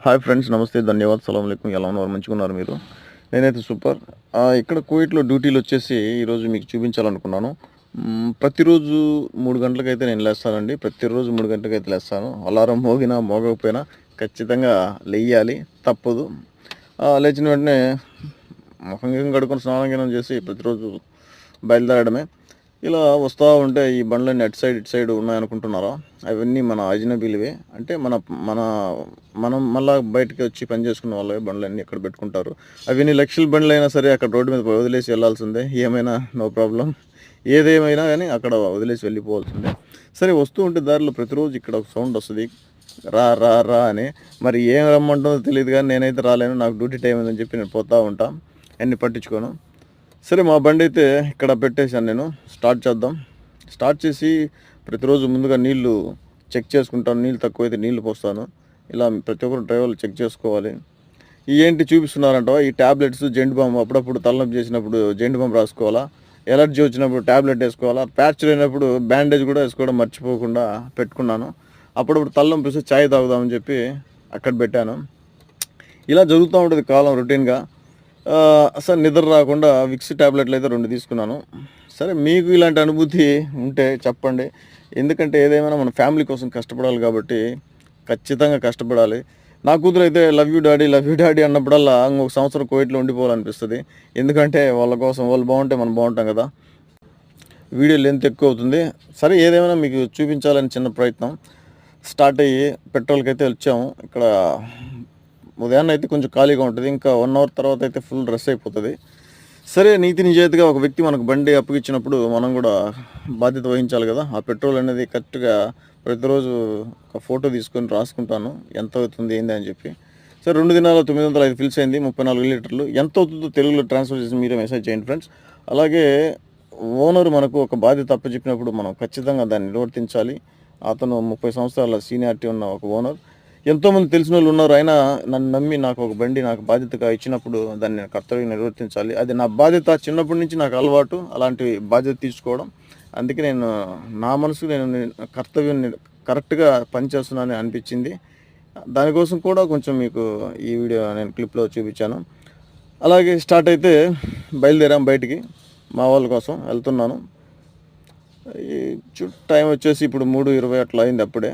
Hi friends, నమస్తే, ధన్యవాదాలు, సలాం అలైకుం. ఎలా ఉన్నారు? మంచిగా ఉన్నారు మీరు? నేనైతే సూపర్. ఇక్కడ కువైట్లో డ్యూటీలు వచ్చేసి ఈరోజు మీకు చూపించాలనుకున్నాను. ప్రతిరోజు 3 గంటలకైతే నేను లేస్తానండి. ప్రతిరోజు 3 గంటలకైతే లేస్తాను. అలారం మోగినా మోగకపోయినా ఖచ్చితంగా లెయ్యాలి, తప్పదు. లేచిన వెంటనే ముఖం గిఖం కడుక్కొని స్నానం గినం చేసి ప్రతిరోజు బయలుదేరడమే. ఇలా వస్తూ ఉంటే ఈ బండ్లన్నీ అటు సైడ్ ఇటు సైడ్ ఉన్నాయనుకుంటున్నారా? అవన్నీ మన అజనబీలువే. అంటే మన మనం మళ్ళీ బయటకి వచ్చి పని చేసుకున్న వాళ్ళే బండ్లన్నీ ఎక్కడ పెట్టుకుంటారు. అవన్నీ లక్షల బండ్లు అయినా సరే అక్కడ రోడ్డు మీద వదిలేసి వెళ్ళాల్సిందే. ఏమైనా నో ప్రాబ్లం, ఏదేమైనా కానీ అక్కడ వదిలేసి వెళ్ళిపోవాల్సిందే. సరే, వస్తూ ఉంటే దారిలో ప్రతిరోజు ఇక్కడ ఒక సౌండ్ వస్తుంది, రా రా రా అని. మరి ఏం రమ్మంటుందో తెలియదు, కానీ నేనైతే రాలేను, నాకు డ్యూటీ టైం ఉందని చెప్పి నేను పోతూ ఉంటాను, అన్ని పట్టించుకోను. సరే, మా బండి అయితే ఇక్కడ పెట్టేశాను. నేను స్టార్ట్ చేద్దాం. స్టార్ట్ చేసి ప్రతిరోజు ముందుగా నీళ్లు చెక్ చేసుకుంటాను. నీళ్ళు తక్కువైతే నీళ్లు పోస్తాను. ఇలా ప్రతి ఒక్కరు డ్రైవర్లు చెక్ చేసుకోవాలి. ఏంటి చూపిస్తున్నారంట, ఈ ట్యాబ్లెట్స్, జెండు బామ్, అప్పుడప్పుడు తలనొప్పి చేసినప్పుడు జెండు బామ్ రాసుకోవాలా, ఎలర్జీ వచ్చినప్పుడు ట్యాబ్లెట్ వేసుకోవాలా, ప్యాచ్ అయినప్పుడు బ్యాండేజ్ కూడా వేసుకోవడం మర్చిపోకుండా పెట్టుకున్నాను. అప్పుడప్పుడు తలనొప్పి వస్తే ఛాయ్ తాగుదామని చెప్పి అక్కడ పెట్టాను. ఇలా జరుగుతూ ఉంటుంది కాలం రొటీన్గా. అసలు నిద్ర రాకుండా విక్స్ ట్యాబ్లెట్లు అయితే 2 తీసుకున్నాను. సరే, మీకు ఇలాంటి అనుభూతి ఉంటే చెప్పండి. ఎందుకంటే ఏదేమైనా మన ఫ్యామిలీ కోసం కష్టపడాలి కాబట్టి ఖచ్చితంగా కష్టపడాలి. నా కూతురు అయితే లవ్ యూ డాడీ అన్నప్పుడల్లా ఇంకొక సంవత్సరం కువైట్లో ఉండిపోవాలనిపిస్తుంది. ఎందుకంటే వాళ్ళ కోసం, వాళ్ళు బాగుంటే మనం బాగుంటాం కదా. వీడియో లెంత్ ఎక్కువ అవుతుంది. సరే, ఏదేమైనా మీకు చూపించాలని చిన్న ప్రయత్నం. స్టార్ట్ అయ్యి పెట్రోల్కి అయితే వచ్చాము. ఇక్కడ ఉదయాన్నే అయితే కొంచెం ఖాళీగా ఉంటుంది. ఇంకా 1 అవర్ తర్వాత అయితే ఫుల్ రష్ అయిపోతుంది. సరే, నీతి నిజాయితీగా ఒక వ్యక్తి మనకు బండి అప్పగిచ్చినప్పుడు మనం కూడా బాధ్యత వహించాలి కదా. ఆ పెట్రోల్ అనేది కరెక్ట్గా ప్రతిరోజు ఒక ఫోటో తీసుకొని రాసుకుంటాను, ఎంత అవుతుంది ఏంది అని చెప్పి. సరే, 2 దినాల 905 ఫిల్స్ అయింది, 34 లీటర్లు. ఎంత అవుతుందో తెలుగులో ట్రాన్స్ఫర్ చేసి మీరే మెసేజ్ చేయండి ఫ్రెండ్స్. అలాగే ఓనర్ మనకు ఒక బాధ్యత అప్పచెప్పినప్పుడు మనం ఖచ్చితంగా దాన్ని నిర్వర్తించాలి. అతను 30 సంవత్సరాల సీనియారిటీ ఉన్న ఒక ఓనర్. ఎంతోమంది తెలిసిన వాళ్ళు ఉన్నారు. అయినా నన్ను నమ్మి నాకు ఒక బండి నాకు బాధ్యతగా ఇచ్చినప్పుడు దాన్ని కర్తవ్యం నిర్వర్తించాలి. అది నా బాధ్యత. చిన్నప్పటి నుంచి నాకు అలవాటు అలాంటి బాధ్యత తీసుకోవడం. అందుకే నేను నా మనసుకు నేను కర్తవ్యం కరెక్ట్గా పనిచేస్తున్నానని అనిపించింది. దానికోసం కూడా కొంచెం మీకు ఈ వీడియో నేను క్లిప్లో చూపించాను. అలాగే స్టార్ట్ అయితే బయలుదేరాం బయటికి. మా వాళ్ళ కోసం వెళ్తున్నాను. ఈ టైం వచ్చేసి ఇప్పుడు 3:20 అట్లా అయింది. అప్పుడే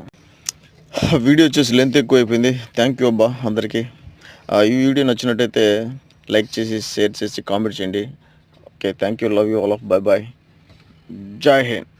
వీడియో వచ్చేసి లెంత్ ఎక్కువ అయిపోయింది. థ్యాంక్ యూ అబ్బా అందరికీ. ఈ వీడియో నచ్చినట్టయితే లైక్ చేసి, షేర్ చేసి, కామెంట్ చేయండి. Okay, thank you, love you all of, bye bye, జై హింద్.